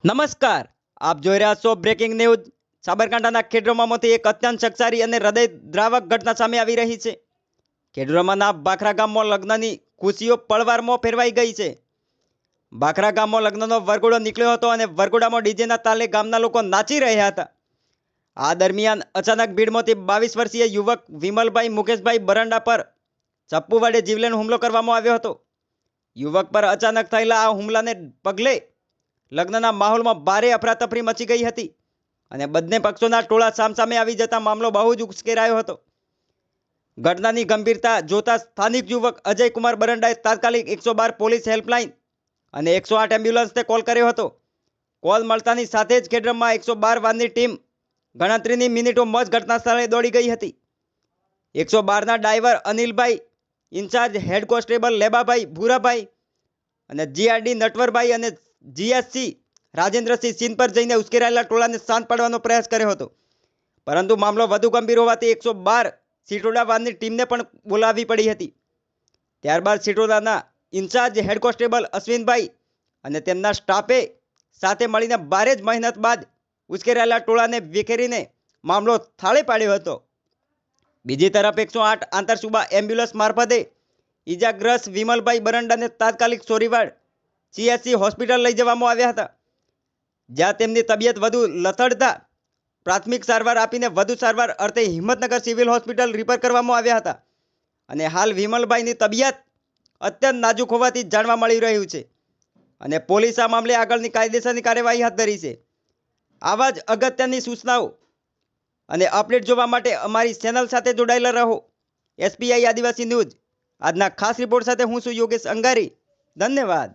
નમસ્કાર, આપ જોઈ રહ્યા છો બ્રેકિંગ ન્યૂઝ. સાબરકાંઠાના ખેડબ્રહ્મામાંથી એક અત્યંત શક્તિશાળી અને હૃદયદ્રાવક ઘટના સામે આવી રહી છે. ખેડબ્રહ્માના ભાખરા ગામમાં લગ્નની ખુશીઓ પળવારમાં ફેરવાઈ ગઈ છે. ભાખરા ગામમાં લગ્નનો વરઘોડો નીકળ્યો હતો અને વરઘોડામાં ડીજેના તાલે ગામના લોકો નાચી રહ્યા હતા. આ દરમિયાન અચાનક ભીડમાંથી 22 વર્ષીય યુવક વિમલભાઈ મુકેશભાઈ બરંડા પર ચપ્પુ વડે જીવલેણ હુમલો કરવામાં આવ્યો હતો. યુવક પર અચાનક થયેલા આ હુમલાને પગલે લગ્નના માહોલમાં ભારે અફરાતફરી મચી ગઈ હતી અને બંને પક્ષોના ટોળા સામસામે આવી જતા મામલો બહુ જ ઉશ્કેરાયો હતો. ઘટનાની ગંભીરતા જોતા સ્થાનિક યુવક અજયકુમાર બરંડાએ તાત્કાલિક 112 પોલીસ હેલ્પલાઇન અને 108 એમ્બ્યુલન્સને કોલ કર્યો હતો. કોલ મળતાની સાથે જ ખેડબ્રહ્મા 112 વાનની ટીમ ગણતરીની મિનિટોમાં જ ઘટના સ્થળે દોડી ગઈ હતી. 112ના ડ્રાઈવર અનિલભાઈ, ઇન્ચાર્જ હેડ કોન્સ્ટેબલ લેબાભાઈ ભૂરાભાઈ અને જીઆરડી નટવરભાઈ અને જીએસસી રાજેન્દ્રસિંહ સીન પર જઈને ઉશ્કેરાયેલા ટોળાને શાંત પાડવાનો પ્રયાસ કર્યો હતો. પરંતુ મામલો વધુ ગંભીર હોવાથી 112 સિટોડા વાનની ટીમને પણ બોલાવવી પડી હતી. ત્યારબાદ સિટોડાના ઇન્ચાર્જ હેડ કોન્સ્ટેબલ અશ્વિનભાઈ અને તેમના સ્ટાફે સાથે મળીને ભારે જ મહેનત બાદ ઉશ્કેરાયેલા ટોળાને વિખેરીને મામલો થાળે પાડ્યો હતો. બીજી તરફ 108 આંતરસૂબા એમ્બ્યુલન્સ મારફતે ઈજાગ્રસ્ત વિમલભાઈ બરંડાને તાત્કાલિક સોરીવાડ સીએચસી હોસ્પિટલ લઈ જવામાં આવ્યા હતા, જ્યાં તેમની તબિયત વધુ લથડતા પ્રાથમિક સારવાર આપીને વધુ સારવાર અર્થે હિંમતનગર સિવિલ હોસ્પિટલ રિફર કરવામાં આવ્યા હતા અને હાલ વિમલભાઈની તબિયત અત્યંત નાજુક હોવાથી જાણવા મળી રહ્યું છે અને પોલીસ આ મામલે આગળની કાયદેસરની કાર્યવાહી હાથ ધરી છે. આવા જ અગત્યની સૂચનાઓ અને અપડેટ જોવા માટે અમારી ચેનલ સાથે જોડાયેલા રહો. એસપીઆઈ આદિવાસી ન્યૂઝ આજના ખાસ રિપોર્ટ સાથે હું છું યોગેશ અંગારી. ધન્યવાદ.